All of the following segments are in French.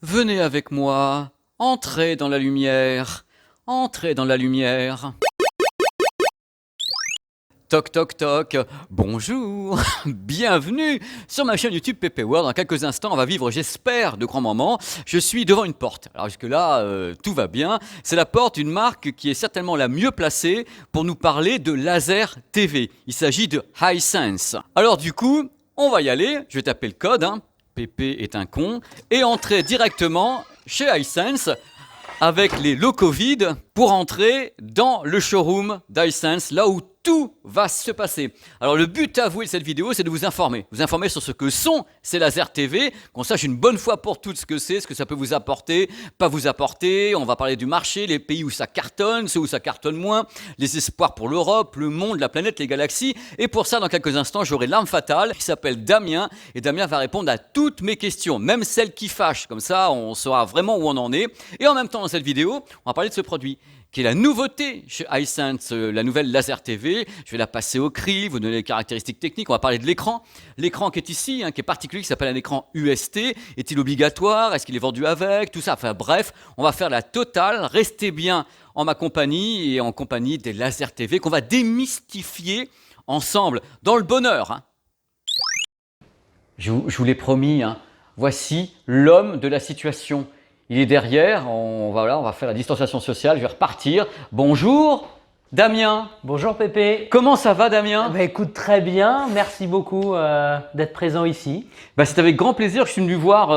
Venez avec moi, entrez dans la lumière, entrez dans la lumière. Toc toc toc, bonjour, bienvenue sur ma chaîne YouTube Pépé World. Dans quelques instants, on va vivre, j'espère, de grands moments. Je suis devant une porte. Alors jusque-là, tout va bien. C'est la porte d'une marque qui est certainement la mieux placée pour nous parler de laser TV. Il s'agit de Hisense. Alors du coup, on va y aller. Je vais taper le code, Pépé est un con, et entrer directement chez Hisense avec les locaux vides pour entrer dans le showroom d'Hisense, là où tout va se passer. Alors le but avoué de cette vidéo, c'est de vous informer sur ce que sont ces lasers TV, qu'on sache une bonne fois pour toutes ce que c'est, ce que ça peut vous apporter, pas vous apporter. On va parler du marché, les pays où ça cartonne, ceux où ça cartonne moins, les espoirs pour l'Europe, le monde, la planète, les galaxies. Et pour ça, dans quelques instants, j'aurai l'arme fatale qui s'appelle Damien, et Damien va répondre à toutes mes questions, même celles qui fâchent. Comme ça, on saura vraiment où on en est. Et en même temps, dans cette vidéo, on va parler de ce produit qui est la nouveauté chez Hisense, la nouvelle laser TV. Je vais la passer au cri, vous donner les caractéristiques techniques. On va parler de l'écran. L'écran qui est ici, qui est particulier, qui s'appelle un écran UST. Est-il obligatoire? Est-ce qu'il est vendu avec? Tout ça. Enfin bref, on va faire la totale. Restez bien en ma compagnie et en compagnie des lasers TV qu'on va démystifier ensemble dans le bonheur. Je vous l'ai promis, voici l'homme de la situation. Il est derrière, on va faire la distanciation sociale, je vais repartir. Bonjour Damien. Bonjour Pépé. Comment ça va Damien? Écoute, très bien, merci beaucoup d'être présent ici. C'est avec grand plaisir que je suis venu voir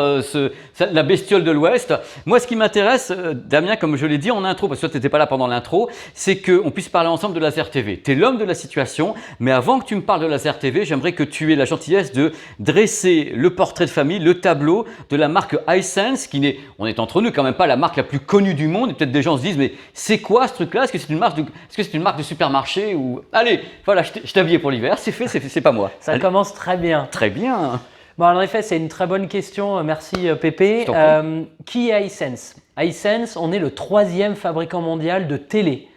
la bestiole de l'Ouest. Moi, ce qui m'intéresse, Damien, comme je l'ai dit en intro, parce que toi, tu n'étais pas là pendant l'intro, c'est qu'on puisse parler ensemble de laser TV. Tu es l'homme de la situation, mais avant que tu me parles de laser TV, j'aimerais que tu aies la gentillesse de dresser le portrait de famille, le tableau de la marque Hisense, qui n'est, on est entre nous, quand même pas la marque la plus connue du monde. Et peut-être des gens se disent, mais c'est quoi ce truc-là? Est-ce que c'est une marque de supermarché ou... Allez, voilà, je t'ai habillé pour l'hiver, c'est fait, c'est pas moi. Ça commence très bien. Très bien. Bon, en effet, c'est une très bonne question. Merci Pépé. Qui est Hisense? Hisense, on est le 3e fabricant mondial de télé.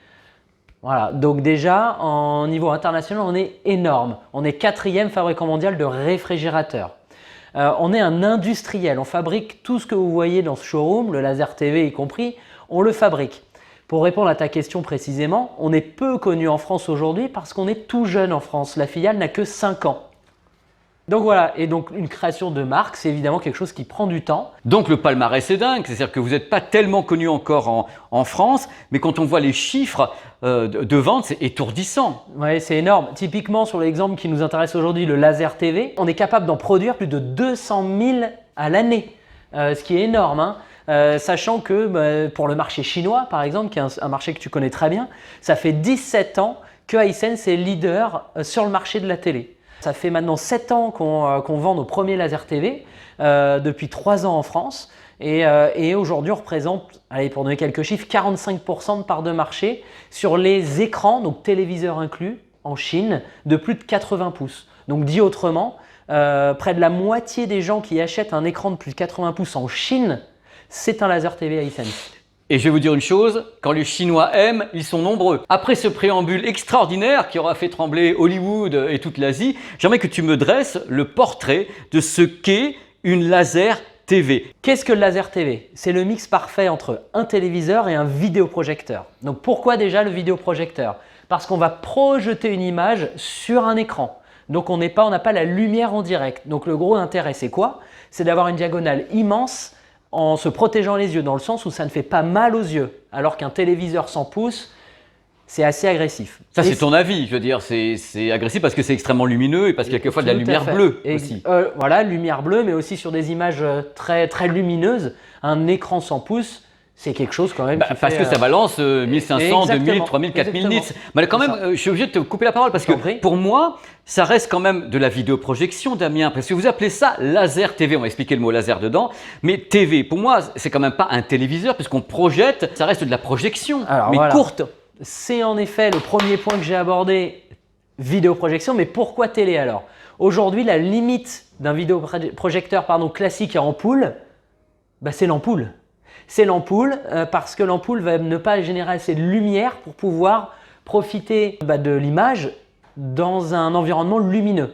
Voilà, donc déjà, en niveau international, on est énorme. On est 4e fabricant mondial de réfrigérateurs. On est un industriel. On fabrique tout ce que vous voyez dans ce showroom, le laser TV y compris, on le fabrique. Pour répondre à ta question précisément, on est peu connu en France aujourd'hui parce qu'on est tout jeune en France. La filiale n'a que 5 ans. Donc voilà, et donc une création de marque, c'est évidemment quelque chose qui prend du temps. Donc le palmarès est dingue, c'est-à-dire que vous n'êtes pas tellement connu encore en France, mais quand on voit les chiffres de vente, c'est étourdissant. Oui, c'est énorme. Typiquement sur l'exemple qui nous intéresse aujourd'hui, le laser TV, on est capable d'en produire plus de 200 000 à l'année, ce qui est énorme. Sachant que pour le marché chinois, par exemple, qui est un marché que tu connais très bien, ça fait 17 ans que Hisense est leader sur le marché de la télé. Ça fait maintenant 7 ans qu'on vend nos premiers lasers TV, depuis 3 ans en France. Et aujourd'hui, on représente, allez, pour donner quelques chiffres, 45% de part de marché sur les écrans, donc téléviseurs inclus, en Chine, de plus de 80 pouces. Donc dit autrement, près de la moitié des gens qui achètent un écran de plus de 80 pouces en Chine, c'est un laser TV Hisense. Et je vais vous dire une chose, quand les Chinois aiment, ils sont nombreux. Après ce préambule extraordinaire qui aura fait trembler Hollywood et toute l'Asie, j'aimerais que tu me dresses le portrait de ce qu'est une laser TV. Qu'est-ce que le laser TV? C'est le mix parfait entre un téléviseur et un vidéoprojecteur. Donc pourquoi déjà le vidéoprojecteur? Parce qu'on va projeter une image sur un écran. Donc on n'a pas la lumière en direct. Donc le gros intérêt, c'est quoi? C'est d'avoir une diagonale immense en se protégeant les yeux, dans le sens où ça ne fait pas mal aux yeux, alors qu'un téléviseur 100 pouces, c'est assez agressif. Ça, c'est ton avis, je veux dire, c'est agressif parce que c'est extrêmement lumineux et parce qu'il y a quelquefois de la lumière bleue aussi. Voilà, lumière bleue, mais aussi sur des images très, très lumineuses. Un écran 100 pouces, c'est quelque chose quand même parce que ça balance 1500, 2000, 3000, 4000 nits. Mais quand même, je suis obligé de te couper la parole parce que pour moi, ça reste quand même de la vidéoprojection, Damien, parce que vous appelez ça laser TV, on va expliquer le mot laser dedans, mais TV, pour moi, c'est quand même pas un téléviseur puisqu'on projette, ça reste de la projection, mais voilà, courte. C'est en effet le premier point que j'ai abordé, vidéoprojection, mais pourquoi télé alors? Aujourd'hui, la limite d'un vidéoprojecteur classique à ampoule, c'est l'ampoule. C'est l'ampoule parce que l'ampoule va ne pas générer assez de lumière pour pouvoir profiter de l'image dans un environnement lumineux.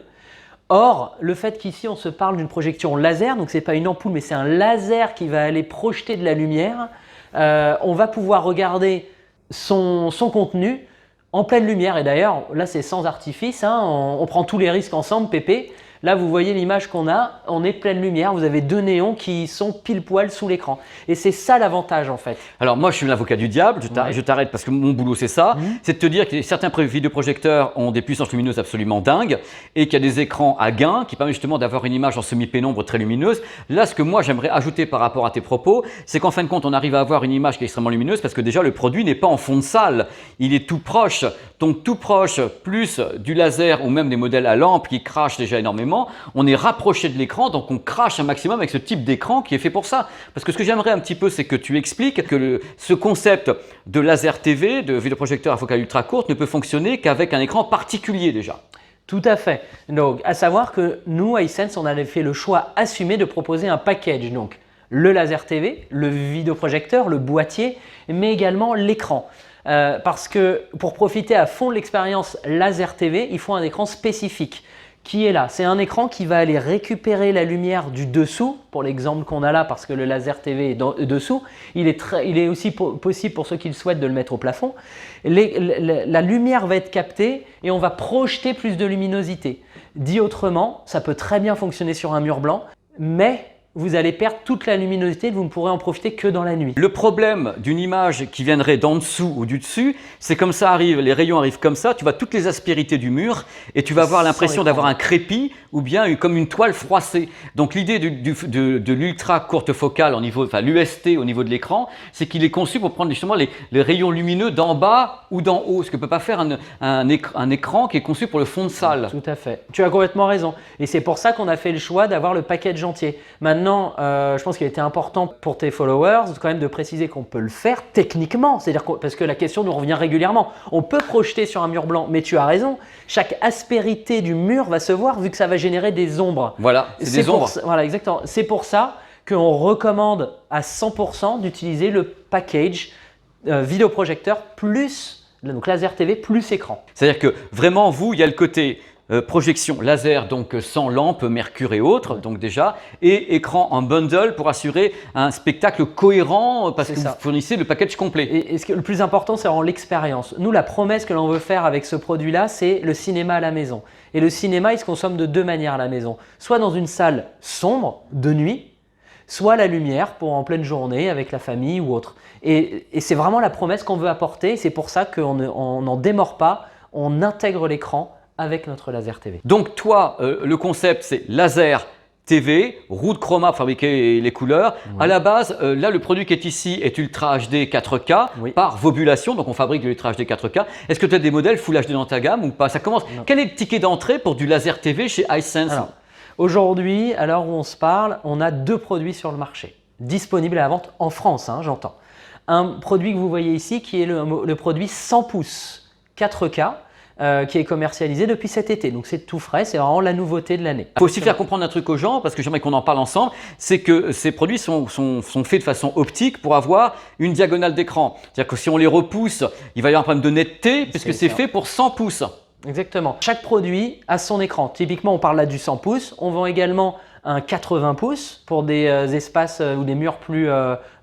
Or, le fait qu'ici on se parle d'une projection laser, donc ce n'est pas une ampoule mais c'est un laser qui va aller projeter de la lumière, on va pouvoir regarder son contenu en pleine lumière. Et d'ailleurs, là c'est sans artifice, hein, on prend tous les risques ensemble, Pépé. Là, vous voyez l'image qu'on a, on est pleine lumière, vous avez deux néons qui sont pile poil sous l'écran. Et c'est ça l'avantage en fait. Alors moi je suis l'avocat du diable, je t'arrête parce que mon boulot c'est ça, c'est de te dire que certains vidéoprojecteurs ont des puissances lumineuses absolument dingues et qu'il y a des écrans à gain qui permettent justement d'avoir une image en semi-pénombre très lumineuse. Là ce que moi j'aimerais ajouter par rapport à tes propos, c'est qu'en fin de compte on arrive à avoir une image qui est extrêmement lumineuse parce que déjà le produit n'est pas en fond de salle, il est tout proche. Donc tout proche, plus du laser ou même des modèles à lampe qui crachent déjà énormément, on est rapproché de l'écran, donc on crache un maximum avec ce type d'écran qui est fait pour ça. Parce que ce que j'aimerais un petit peu, c'est que tu expliques que ce concept de laser TV, de vidéoprojecteur à focale ultra courte, ne peut fonctionner qu'avec un écran particulier déjà. Tout à fait. Donc, à savoir que nous, Hisense, on avait fait le choix assumé de proposer un package. Donc, le laser TV, le vidéoprojecteur, le boîtier, mais également l'écran. Parce que pour profiter à fond de l'expérience laser TV, il faut un écran spécifique qui est là. C'est un écran qui va aller récupérer la lumière du dessous, pour l'exemple qu'on a là, parce que le laser TV est dessous. Il est aussi possible pour ceux qui le souhaitent de le mettre au plafond. La lumière va être captée et on va projeter plus de luminosité. Dit autrement, ça peut très bien fonctionner sur un mur blanc, mais vous allez perdre toute la luminosité, vous ne pourrez en profiter que dans la nuit. Le problème d'une image qui viendrait d'en dessous ou du dessus, c'est comme ça arrive, les rayons arrivent comme ça, tu vois toutes les aspérités du mur et tu vas avoir l'impression d'avoir un crépi ou bien comme une toile froissée. Donc l'idée de l'ultra courte focale, enfin l'UST au niveau de l'écran, c'est qu'il est conçu pour prendre justement les rayons lumineux d'en bas ou d'en haut, ce que ne peut pas faire un écran qui est conçu pour le fond de salle. Tout à fait, tu as complètement raison. Et c'est pour ça qu'on a fait le choix d'avoir le package entier. Maintenant, je pense qu'il a été important pour tes followers quand même de préciser qu'on peut le faire techniquement, c'est-à-dire parce que la question nous revient régulièrement. On peut projeter sur un mur blanc, mais tu as raison, chaque aspérité du mur va se voir vu que ça va générer des ombres. Voilà, c'est des ombres. Voilà, exactement. C'est pour ça qu'on recommande à 100% d'utiliser le package vidéoprojecteur plus, donc laser TV plus écran. C'est-à-dire que vraiment, vous, il y a le côté projection laser, donc sans lampe, mercure et autres, donc déjà, et écran en bundle pour assurer un spectacle cohérent parce que vous fournissez le package complet. Et le plus important, c'est vraiment l'expérience. Nous, la promesse que l'on veut faire avec ce produit-là, c'est le cinéma à la maison. Et le cinéma, il se consomme de deux manières à la maison. Soit dans une salle sombre, de nuit, soit la lumière pour en pleine journée avec la famille ou autre. Et c'est vraiment la promesse qu'on veut apporter. C'est pour ça qu'on n'en démord pas, on intègre l'écran avec notre laser TV. Donc toi, le concept c'est laser TV, roue de chroma pour fabriquer les couleurs. À la base, là le produit qui est ici est Ultra HD 4K par Vobulation, donc on fabrique de l'Ultra HD 4K. Est-ce que tu as des modèles Full HD dans ta gamme ou pas? Ça commence. Quel est le ticket d'entrée pour du laser TV chez Hisense? Aujourd'hui, à l'heure où on se parle, on a deux produits sur le marché, disponibles à la vente en France, hein, j'entends. Un produit que vous voyez ici qui est le produit 100 pouces 4K. Qui est commercialisé depuis cet été. Donc c'est tout frais, c'est vraiment la nouveauté de l'année. Il faut aussi faire comprendre un truc aux gens, parce que j'aimerais qu'on en parle ensemble, c'est que ces produits sont faits de façon optique pour avoir une diagonale d'écran. C'est-à-dire que si on les repousse, il va y avoir un problème de netteté, puisque c'est fait pour 100 pouces. Exactement. Chaque produit a son écran. Typiquement, on parle là du 100 pouces. On vend également un 80 pouces pour des espaces ou des murs plus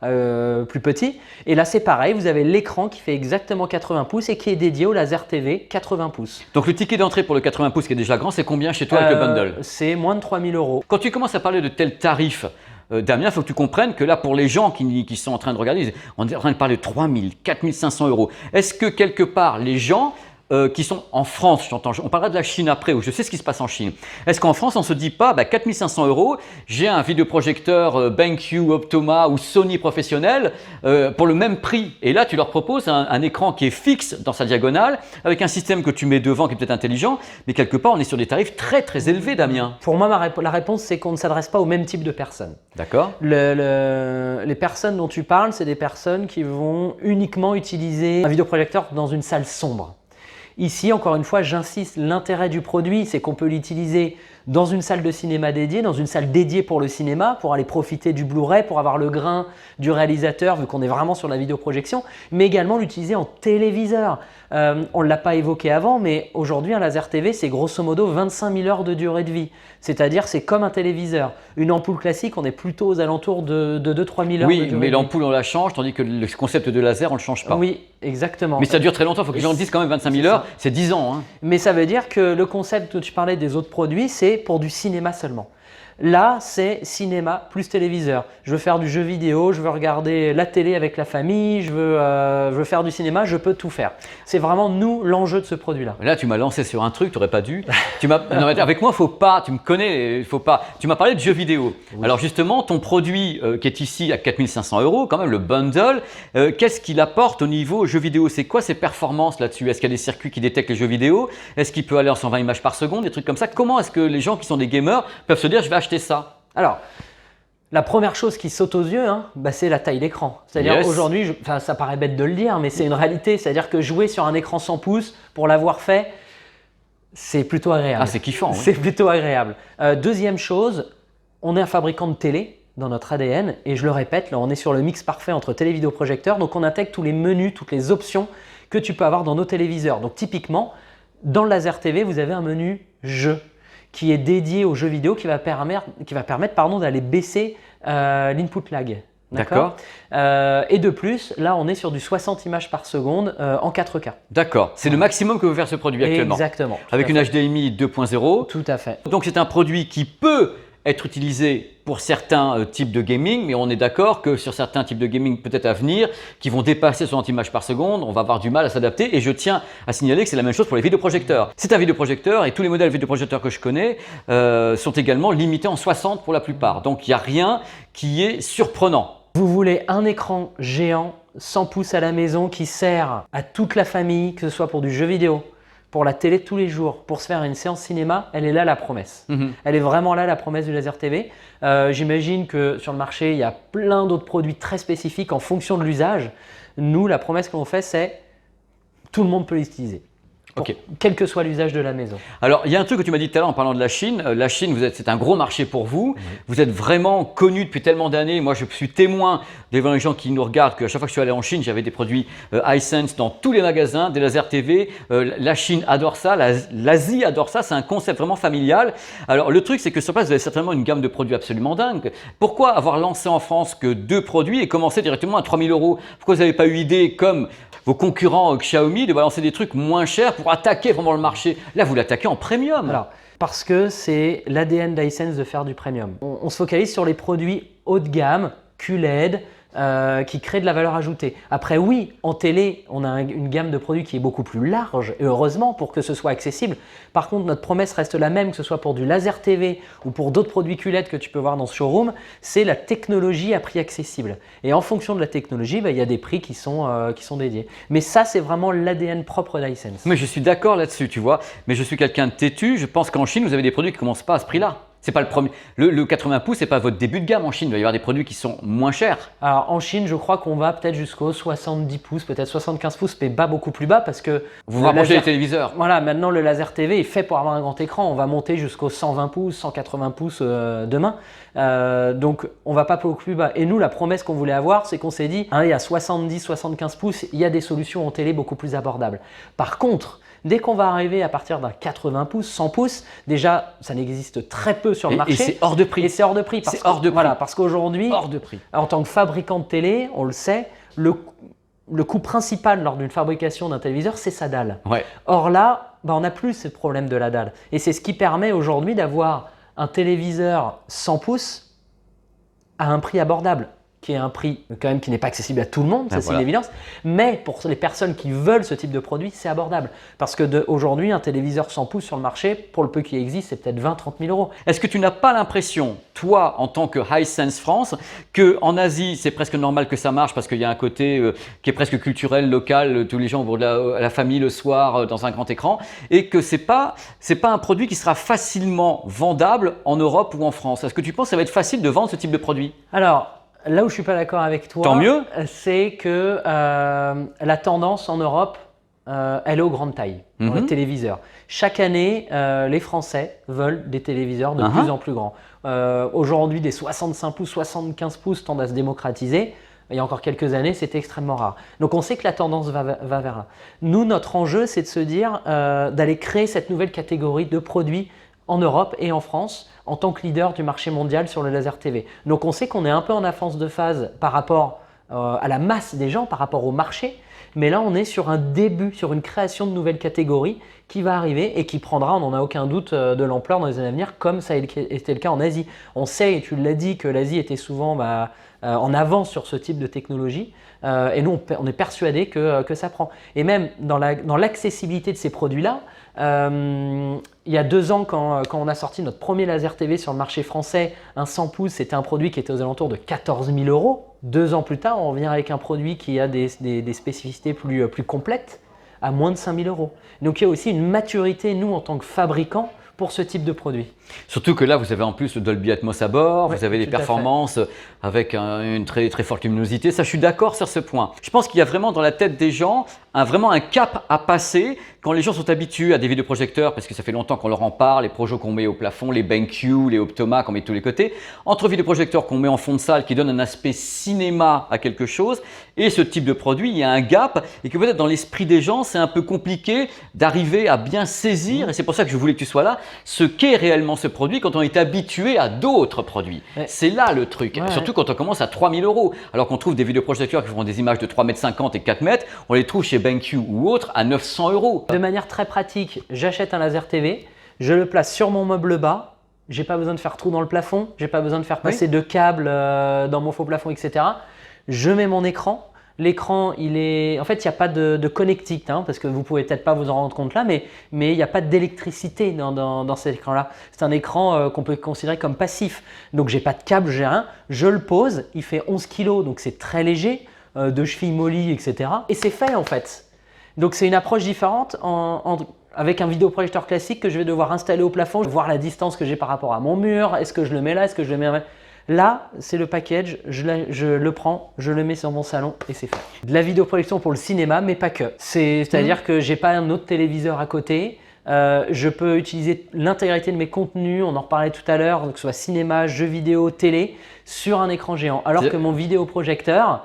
petits. Et là, c'est pareil, vous avez l'écran qui fait exactement 80 pouces et qui est dédié au laser TV 80 pouces. Donc le ticket d'entrée pour le 80 pouces qui est déjà grand, c'est combien chez toi avec le bundle? C'est moins de 3 000 €. Quand tu commences à parler de tels tarifs, Damien, il faut que tu comprennes que là, pour les gens qui sont en train de regarder, on est en train de parler de 3 000, 4 500 €. Est-ce que quelque part, les gens qui sont en France, j'entends, on parlera de la Chine après, où je sais ce qui se passe en Chine. Est-ce qu'en France, on ne se dit pas, 4 500 €, j'ai un vidéoprojecteur BenQ, Optoma ou Sony professionnel pour le même prix. Et là, tu leur proposes un écran qui est fixe dans sa diagonale, avec un système que tu mets devant qui est peut-être intelligent, mais quelque part, on est sur des tarifs très très élevés, Damien. Pour moi, la réponse, c'est qu'on ne s'adresse pas au même type de personnes. D'accord. Les personnes dont tu parles, c'est des personnes qui vont uniquement utiliser un vidéoprojecteur dans une salle sombre. Ici, encore une fois, j'insiste, l'intérêt du produit, c'est qu'on peut l'utiliser dans une salle de cinéma dédiée, dans une salle dédiée pour le cinéma, pour aller profiter du Blu-ray, pour avoir le grain du réalisateur, vu qu'on est vraiment sur la vidéoprojection, mais également l'utiliser en téléviseur. On ne l'a pas évoqué avant, mais aujourd'hui, un laser TV, c'est grosso modo 25 000 heures de durée de vie. C'est-à-dire, c'est comme un téléviseur. Une ampoule classique, on est plutôt aux alentours de 2 000 à 3 000 heures de durée de vie. Oui, mais l'ampoule, on la change, tandis que le concept de laser, on ne le change pas. Oui, exactement. Mais ça dure très longtemps, il faut que les gens disent quand même 25 000 heures, c'est 10 ans. Hein. Mais ça veut dire que le concept dont tu parlais des autres produits, c'est pour du cinéma seulement. Là, c'est cinéma plus téléviseur. Je veux faire du jeu vidéo, je veux regarder la télé avec la famille, je veux faire du cinéma, je peux tout faire. C'est vraiment nous l'enjeu de ce produit-là. Là, tu m'as lancé sur un truc, tu n'aurais pas dû. Non, avec moi, faut pas, tu me connais, faut pas. Tu m'as parlé de jeux vidéo. Oui. Alors justement, ton produit qui est ici à 4 500 €, quand même le bundle, qu'est-ce qu'il apporte au niveau jeux vidéo? C'est quoi ses performances là-dessus? Est-ce qu'il y a des circuits qui détectent les jeux vidéo? Est-ce qu'il peut aller en 120 images par seconde, des trucs comme ça? Comment est-ce que les gens qui sont des gamers peuvent se dire je vais acheter ça? Alors, la première chose qui saute aux yeux, c'est la taille d'écran. C'est-à-dire aujourd'hui, ça paraît bête de le dire, mais c'est une réalité. C'est-à-dire que jouer sur un écran 100 pouces, pour l'avoir fait, c'est plutôt agréable. Ah, c'est kiffant. C'est plutôt agréable. Deuxième chose, on est un fabricant de télé dans notre ADN. Et je le répète, là, on est sur le mix parfait entre télé, vidéo, projecteur. Donc, on intègre tous les menus, toutes les options que tu peux avoir dans nos téléviseurs. Donc, typiquement, dans le Laser TV, vous avez un menu jeu qui est dédié aux jeux vidéo, qui va permettre d'aller baisser l'input lag. D'accord. Et de plus, là, on est sur du 60 images par seconde en 4K. D'accord. C'est le maximum que veut faire ce produit actuellement. Exactement. Avec une HDMI 2.0. Tout à fait. Donc, c'est un produit qui peut être utilisé pour certains types de gaming, mais on est d'accord que sur certains types de gaming peut-être à venir, qui vont dépasser 60 images par seconde, on va avoir du mal à s'adapter. Et je tiens à signaler que c'est la même chose pour les vidéoprojecteurs. C'est un vidéoprojecteur et tous les modèles vidéoprojecteurs que je connais sont également limités en 60 pour la plupart. Donc il n'y a rien qui est surprenant. Vous voulez un écran géant 100 pouces à la maison qui sert à toute la famille, que ce soit pour du jeu vidéo, pour la télé de tous les jours, pour se faire une séance cinéma, elle est là la promesse. Elle est vraiment là la promesse du Laser TV. J'imagine que sur le marché, il y a plein d'autres produits très spécifiques en fonction de l'usage. Nous, la promesse qu'on fait, c'est tout le monde peut l'utiliser. Okay. Quel que soit l'usage de la maison. Alors, il y a un truc que tu m'as dit tout à l'heure en parlant de la Chine. La Chine, c'est un gros marché pour vous. Vous êtes vraiment connu depuis tellement d'années. Moi, je suis témoin devant les gens qui nous regardent qu'à chaque fois que je suis allé en Chine, j'avais des produits Hisense dans tous les magasins, des lasers TV. La Chine adore ça, l'Asie adore ça. C'est un concept vraiment familial. Alors, le truc, c'est que sur place, vous avez certainement une gamme de produits absolument dingue. Pourquoi avoir lancé en France que 2 produits et commencer directement à 3 000 €? Pourquoi vous n'avez pas eu idée, comme vos concurrents Xiaomi, de balancer des trucs moins chers pour attaquer vraiment le marché? Là, vous l'attaquez en premium. Alors, parce que c'est l'ADN d'Hisense de faire du premium. On se focalise sur les produits haut de gamme, QLED, qui créent de la valeur ajoutée. Après, oui, en télé, on a une gamme de produits qui est beaucoup plus large, et heureusement pour que ce soit accessible. Par contre, notre promesse reste la même, que ce soit pour du Laser TV ou pour d'autres produits QLED que tu peux voir dans ce showroom, c'est la technologie à prix accessible. Et en fonction de la technologie, il y a des prix qui sont dédiés. Mais ça, c'est vraiment l'ADN propre d'Hisense. Mais je suis d'accord là-dessus, tu vois. Mais je suis quelqu'un de têtu. Je pense qu'en Chine, vous avez des produits qui ne commencent pas à ce prix-là. C'est pas le premier. Le 80 pouces, c'est pas votre début de gamme en Chine. Il va y avoir des produits qui sont moins chers. Alors en Chine, je crois qu'on va peut-être jusqu'aux 70 pouces, peut-être 75 pouces, mais pas beaucoup plus bas parce que vous rapprochez les téléviseurs. Voilà, maintenant le Laser TV est fait pour avoir un grand écran. On va monter jusqu'aux 120 pouces, 180 pouces demain. Donc on va pas beaucoup plus bas. Et nous, la promesse qu'on voulait avoir, c'est qu'on s'est dit, il y a 70, 75 pouces, il y a des solutions en télé beaucoup plus abordables. Par contre, dès qu'on va arriver à partir d'un 80 pouces, 100 pouces, déjà, ça n'existe très peu sur le marché. Et c'est hors de prix. Et c'est hors de prix. C'est hors de prix. Voilà, parce qu'aujourd'hui, hors de prix. En tant que fabricant de télé, on le sait, le coût principal lors d'une fabrication d'un téléviseur, c'est sa dalle. Ouais. Or là, on n'a plus ce problème de la dalle. Et c'est ce qui permet aujourd'hui d'avoir un téléviseur 100 pouces à un prix abordable, qui est un prix quand même qui n'est pas accessible à tout le monde, ça c'est une évidence, mais pour les personnes qui veulent ce type de produit, c'est abordable. Parce que aujourd'hui, un téléviseur 100 pouces sur le marché, pour le peu qui existe, c'est peut-être 20-30 000 €. Est-ce que tu n'as pas l'impression, toi, en tant que Hisense France, qu'en Asie, c'est presque normal que ça marche parce qu'il y a un côté qui est presque culturel, local, tous les gens vont à la famille le soir dans un grand écran, et que c'est pas un produit qui sera facilement vendable en Europe ou en France? Est-ce que tu penses que ça va être facile de vendre ce type de produit? Alors, là où je ne suis pas d'accord avec toi, tant mieux, c'est que la tendance en Europe, elle est aux grandes tailles dans les téléviseurs. Chaque année, les Français veulent des téléviseurs de plus en plus grands. Aujourd'hui, des 65 pouces, 75 pouces tendent à se démocratiser. Il y a encore quelques années, c'était extrêmement rare. Donc on sait que la tendance va vers là. Nous, notre enjeu, c'est de se dire d'aller créer cette nouvelle catégorie de produits en Europe et en France en tant que leader du marché mondial sur le laser TV. Donc on sait qu'on est un peu en avance de phase par rapport à la masse des gens, par rapport au marché. Mais là, on est sur un début, sur une création de nouvelles catégories qui va arriver et qui prendra, on n'en a aucun doute, de l'ampleur dans les années à venir, comme ça a été le cas en Asie. On sait, et tu l'as dit, que l'Asie était souvent en avance sur ce type de technologie. Et nous, on est persuadé que ça prend. Et même dans l'accessibilité de ces produits-là, il y a 2 ans, quand on a sorti notre premier laser TV sur le marché français, un 100 pouces, c'était un produit qui était aux alentours de 14 000 €. 2 ans plus tard, on revient avec un produit qui a des spécificités plus complètes à moins de 5 000 €. Donc il y a aussi une maturité, nous, en tant que fabricants, pour ce type de produit. Surtout que là, vous avez en plus le Dolby Atmos à bord, vous avez des tout à performances avec une très, très forte luminosité. Ça, je suis d'accord sur ce point. Je pense qu'il y a vraiment dans la tête des gens vraiment un cap à passer quand les gens sont habitués à des vidéoprojecteurs, parce que ça fait longtemps qu'on leur en parle, les projets qu'on met au plafond, les BenQ, les Optoma qu'on met de tous les côtés, entre vidéoprojecteurs qu'on met en fond de salle qui donnent un aspect cinéma à quelque chose et ce type de produit, il y a un gap et que peut-être dans l'esprit des gens, c'est un peu compliqué d'arriver à bien saisir, et c'est pour ça que je voulais que tu sois là, ce qu'est réellement ce produit quand on est habitué à d'autres produits. C'est là le truc, surtout quand on commence à 3 000 €, alors qu'on trouve des vidéoprojecteurs qui font des images de 3,50 m et 4 m, on les trouve chez BenQ ou autres à 900 €. De manière très pratique, j'achète un laser TV, je le place sur mon meuble bas, j'ai pas besoin de faire trou dans le plafond, j'ai pas besoin de faire passer de câbles dans mon faux plafond, etc. Je mets mon écran. L'écran, en fait, il n'y a pas de connectique, hein, parce que vous pouvez peut-être pas vous en rendre compte là, mais il n'y a pas d'électricité dans cet écran-là. C'est un écran qu'on peut considérer comme passif. Donc, j'ai pas de câble, j'ai rien. Je le pose, il fait 11 kg, donc c'est très léger, 2 chevilles mollies, etc. Et c'est fait en fait. Donc, c'est une approche différente avec un vidéoprojecteur classique que je vais devoir installer au plafond, voir la distance que j'ai par rapport à mon mur, est-ce que je le mets là, est-ce que je le mets là. Là, c'est le package, je le prends, je le mets sur mon salon et c'est fait. De la vidéoprojection pour le cinéma, mais pas que. C'est-à-dire que j'ai pas un autre téléviseur à côté. Je peux utiliser l'intégralité de mes contenus, on en reparlait tout à l'heure, que ce soit cinéma, jeux vidéo, télé, sur un écran géant. Alors que mon vidéoprojecteur,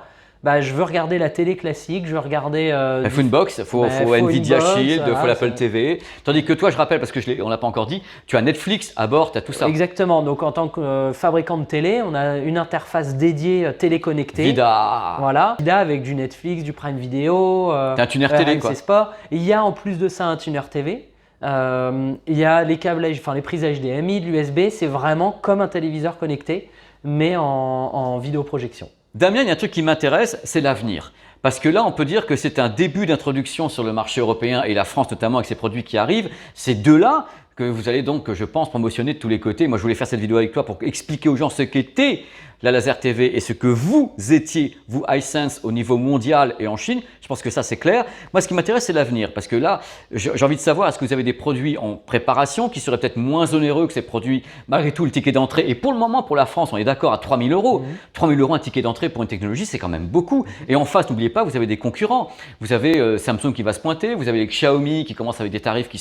je veux regarder la télé classique, je veux regarder… Il faut une box, il faut Nvidia Shield, il faut l'Apple c'est… TV. Tandis que toi, je rappelle, parce que on ne l'a pas encore dit, tu as Netflix à bord, tu as tout ça. Exactement. Donc en tant que fabricant de télé, on a une interface dédiée téléconnectée. Vida. Voilà. Vida avec du Netflix, du Prime Video. T'as un tuner télé quoi. Sport. Et il y a en plus de ça un tuner TV. Il y a les câbles, les prises HDMI, de l'USB. C'est vraiment comme un téléviseur connecté, mais en vidéoprojection. Damien, il y a un truc qui m'intéresse, c'est l'avenir. Parce que là, on peut dire que c'est un début d'introduction sur le marché européen et la France notamment avec ces produits qui arrivent. Ces deux-là que vous allez donc, je pense, promotionner de tous les côtés. Moi, je voulais faire cette vidéo avec toi pour expliquer aux gens ce qu'était la Laser TV et ce que vous étiez, vous Hisense, au niveau mondial et en Chine. Je pense que ça, c'est clair. Moi, ce qui m'intéresse, c'est l'avenir. Parce que là, j'ai envie de savoir, est-ce que vous avez des produits en préparation qui seraient peut-être moins onéreux que ces produits, malgré tout, le ticket d'entrée. Et pour le moment, pour la France, on est d'accord à 3 000 €. 3 000 € un ticket d'entrée pour une technologie, c'est quand même beaucoup. Et en face, n'oubliez pas, vous avez des concurrents. Vous avez Samsung qui va se pointer, vous avez les Xiaomi qui commencent avec des tarifs qui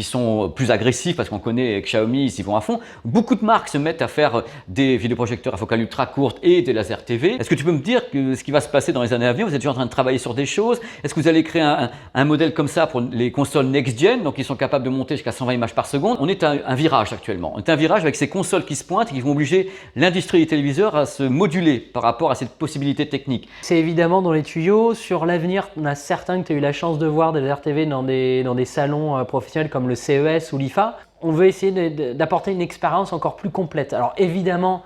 sont plus agressifs parce qu'on connaît Xiaomi, ils y vont à fond. Beaucoup de marques se mettent à faire des vidéoprojecteurs à focale ultra courte et des laser TV. Est-ce que tu peux me dire que ce qui va se passer dans les années à venir, vous êtes déjà en train de travailler sur des choses? Est-ce que vous allez créer un modèle comme ça pour les consoles next-gen, donc ils sont capables de monter jusqu'à 120 images par seconde? On est à un virage actuellement. On est à un virage avec ces consoles qui se pointent et qui vont obliger l'industrie des téléviseurs à se moduler par rapport à cette possibilité technique. C'est évidemment dans les tuyaux. Sur l'avenir, on a certains que tu as eu la chance de voir des laser TV dans des salons professionnels comme le CES ou l'IFA. On veut essayer d'apporter une expérience encore plus complète. Alors évidemment,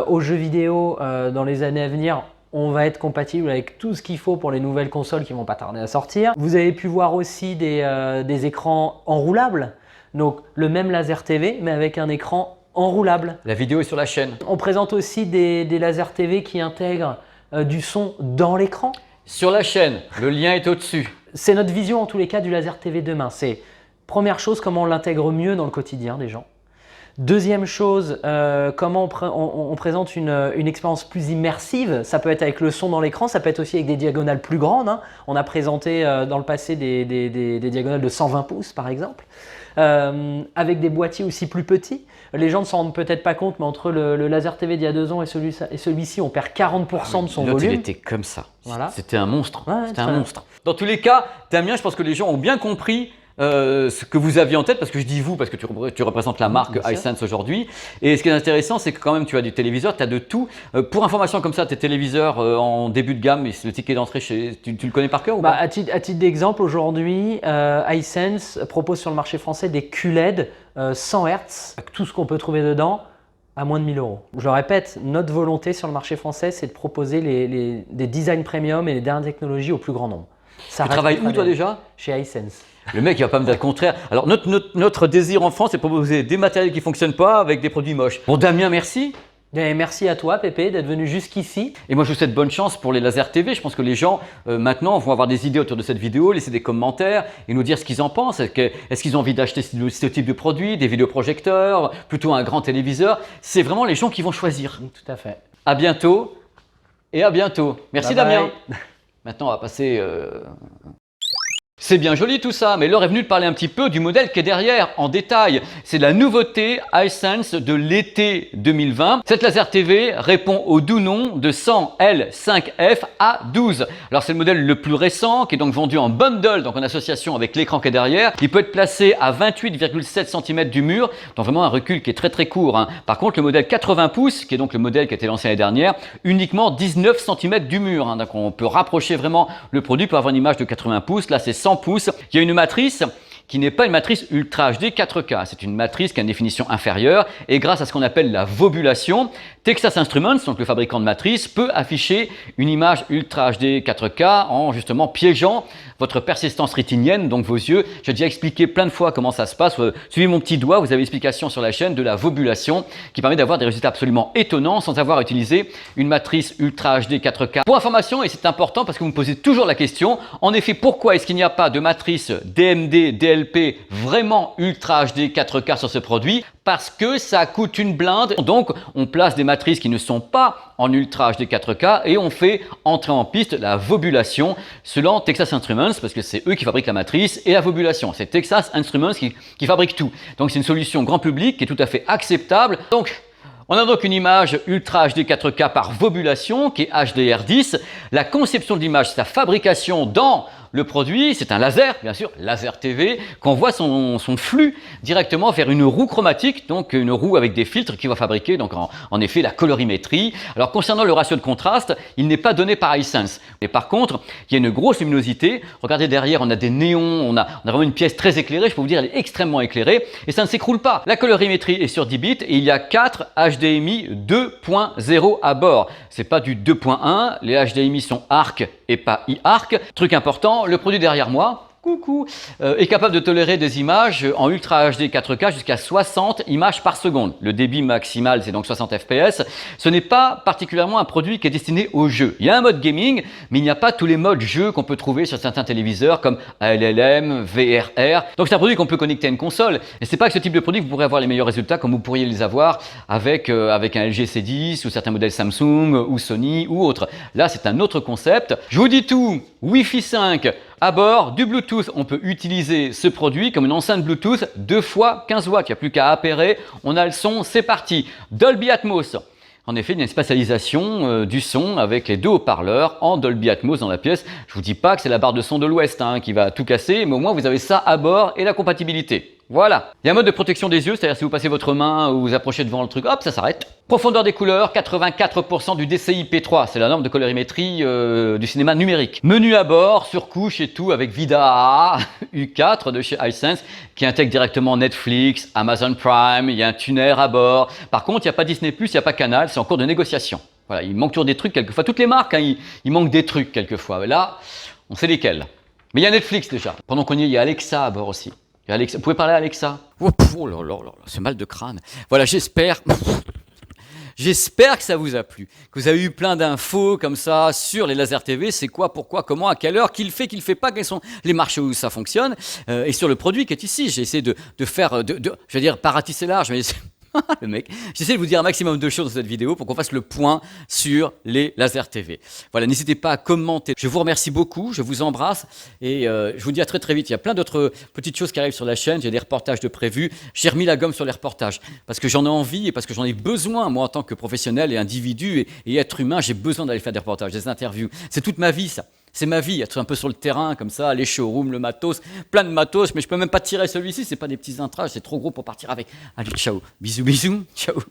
aux jeux vidéo, dans les années à venir, on va être compatible avec tout ce qu'il faut pour les nouvelles consoles qui vont pas tarder à sortir. Vous avez pu voir aussi des écrans enroulables, donc le même laser TV mais avec un écran enroulable. La vidéo est sur la chaîne. On présente aussi des laser TV qui intègrent du son dans l'écran. Sur la chaîne, le lien est au-dessus. C'est notre vision en tous les cas du laser TV demain. C'est première chose, comment on l'intègre mieux dans le quotidien des gens. Deuxième chose, comment on présente une expérience plus immersive. Ça peut être avec le son dans l'écran, ça peut être aussi avec des diagonales plus grandes, hein. On a présenté dans le passé des diagonales de 120 pouces par exemple, avec des boîtiers aussi plus petits. Les gens ne s'en rendent peut-être pas compte, mais entre le Laser TV d'il y a 2 ans et celui-ci, on perd 40% de son L'autre, volume. il était comme ça. Voilà. C'était un monstre. Ouais, C'était un monstre. Dans tous les cas, Damien, je pense que les gens ont bien compris ce que vous aviez en tête, parce que je dis vous, parce que tu représentes la marque Hisense aujourd'hui. Et ce qui est intéressant, c'est que quand même tu as du téléviseur, tu as de tout. Pour information comme ça, tes téléviseurs en début de gamme, le ticket d'entrée, tu le connais par cœur ou pas? À titre d'exemple, aujourd'hui, Hisense propose sur le marché français des QLED 100 Hz, avec tout ce qu'on peut trouver dedans, à moins de 1 000 euros. Je le répète, notre volonté sur le marché français, c'est de proposer des designs premium et les dernières technologies au plus grand nombre. Tu travailles où toi déjà? Chez Hisense. Le mec, il va pas me dire le contraire. Alors, notre désir en France, c'est de proposer des matériels qui ne fonctionnent pas avec des produits moches. Bon, Damien, merci. Et merci à toi, Pépé, d'être venu jusqu'ici. Et moi, je vous souhaite bonne chance pour les lasers TV. Je pense que les gens, maintenant, vont avoir des idées autour de cette vidéo, laisser des commentaires et nous dire ce qu'ils en pensent. Est-ce qu'ils ont envie d'acheter ce type de produit, des vidéoprojecteurs, plutôt un grand téléviseur? C'est vraiment les gens qui vont choisir. Tout à fait. À bientôt et à bientôt. Merci, bye Damien. bye. Maintenant, on va passer... C'est bien joli tout ça, mais l'heure est venue de parler un petit peu du modèle qui est derrière, en détail. C'est la nouveauté Hisense de l'été 2020. Cette laser TV répond au doux nom de 100L5F-A12. Alors c'est le modèle le plus récent, qui est donc vendu en bundle, donc en association avec l'écran qui est derrière. Il peut être placé à 28,7 cm du mur, donc vraiment un recul qui est très court, hein. Par contre, le modèle 80 pouces, qui est donc le modèle qui a été lancé l'année dernière, uniquement 19 cm du mur, hein. Donc on peut rapprocher vraiment le produit pour avoir une image de 80 pouces. Là, c'est 100 pouces. Il y a une matrice qui n'est pas une matrice Ultra HD 4K. C'est une matrice qui a une définition inférieure et grâce à ce qu'on appelle la vobulation, Texas Instruments, donc le fabricant de matrices, peut afficher une image Ultra HD 4K en justement piégeant votre persistance rétinienne, donc vos yeux. J'ai déjà expliqué plein de fois comment ça se passe. Suivez mon petit doigt, vous avez l'explication sur la chaîne de la vobulation qui permet d'avoir des résultats absolument étonnants sans avoir utilisé une matrice Ultra HD 4K. Pour information, et c'est important parce que vous me posez toujours la question, en effet, pourquoi est-ce qu'il n'y a pas de matrice DMD, DLP vraiment Ultra HD 4K sur ce produit? Parce que ça coûte une blinde. Donc, on place des matrices qui ne sont pas en Ultra HD 4K et on fait entrer en piste la vobulation selon Texas Instruments parce que c'est eux qui fabriquent la matrice et la vobulation. C'est Texas Instruments qui fabrique tout. Donc, c'est une solution grand public qui est tout à fait acceptable. Donc, on a donc une image Ultra HD 4K par vobulation qui est HDR10. La conception de l'image, sa fabrication dans le produit, c'est un laser, bien sûr, laser TV, qu'on voit son flux directement vers une roue chromatique, donc une roue avec des filtres qui va fabriquer donc en effet la colorimétrie. Alors concernant le ratio de contraste, il n'est pas donné par Hisense. Mais par contre, il y a une grosse luminosité. Regardez derrière, on a des néons, on a vraiment une pièce très éclairée, je peux vous dire, elle est extrêmement éclairée et ça ne s'écroule pas. La colorimétrie est sur 10 bits et il y a 4 HDMI 2.0 à bord. C'est pas du 2.1, les HDMI sont ARC et pas e-ARC. Truc important, le produit derrière moi, coucou, est capable de tolérer des images en Ultra HD 4K jusqu'à 60 images par seconde. Le débit maximal, c'est donc 60 fps. Ce n'est pas particulièrement un produit qui est destiné aux jeux. Il y a un mode gaming, mais il n'y a pas tous les modes jeux qu'on peut trouver sur certains téléviseurs comme ALLM, VRR. Donc c'est un produit qu'on peut connecter à une console. Et c'est pas que ce type de produit que vous pourrez avoir les meilleurs résultats comme vous pourriez les avoir avec un LG C10 ou certains modèles Samsung ou Sony ou autres. Là, c'est un autre concept. Je vous dis tout, Wi-Fi 5 à bord, du Bluetooth, on peut utiliser ce produit comme une enceinte Bluetooth 2 fois 15 watts. Il n'y a plus qu'à appairer, on a le son, c'est parti. Dolby Atmos. En effet, il y a une spatialisation du son avec les deux haut-parleurs en Dolby Atmos dans la pièce. Je vous dis pas que c'est la barre de son de l'Ouest qui va tout casser, mais au moins vous avez ça à bord et la compatibilité. Voilà. Il y a un mode de protection des yeux, c'est-à-dire si vous passez votre main ou vous approchez devant le truc, hop, ça s'arrête. Profondeur des couleurs, 84% du DCI P3, c'est la norme de colorimétrie du cinéma numérique. Menu à bord, surcouche et tout avec Vida U4 de chez Hisense qui intègre directement Netflix, Amazon Prime, il y a un tuner à bord. Par contre, il n'y a pas Disney+, il n'y a pas Canal, c'est en cours de négociation. Voilà, il manque toujours des trucs quelquefois. Toutes les marques, il manque des trucs quelquefois. Mais là, on sait lesquels. Mais il y a Netflix déjà. Pendant qu'on y est, il y a Alexa à bord aussi. Alexa, vous pouvez parler à Alexa? Oh là là là, c'est mal de crâne. Voilà, j'espère que ça vous a plu, que vous avez eu plein d'infos comme ça sur les lasers TV, c'est quoi, pourquoi, comment, à quelle heure, qui le fait pas, quels sont les marchés où ça fonctionne, et sur le produit qui est ici. J'ai essayé de faire, je vais dire, pas ratisser large, mais Le mec. J'essaie de vous dire un maximum de choses dans cette vidéo pour qu'on fasse le point sur les Laser TV. Voilà, n'hésitez pas à commenter. Je vous remercie beaucoup, je vous embrasse et je vous dis à très très vite. Il y a plein d'autres petites choses qui arrivent sur la chaîne. J'ai des reportages de prévus. J'ai remis la gomme sur les reportages parce que j'en ai envie et parce que j'en ai besoin, moi, en tant que professionnel et individu et être humain. J'ai besoin d'aller faire des reportages, des interviews. C'est toute ma vie, ça. C'est ma vie, être un peu sur le terrain, comme ça, les showrooms, le matos, plein de matos, mais je peux même pas tirer celui-ci, c'est pas des petits intrages, c'est trop gros pour partir avec. Allez, ciao, bisous, bisous, ciao.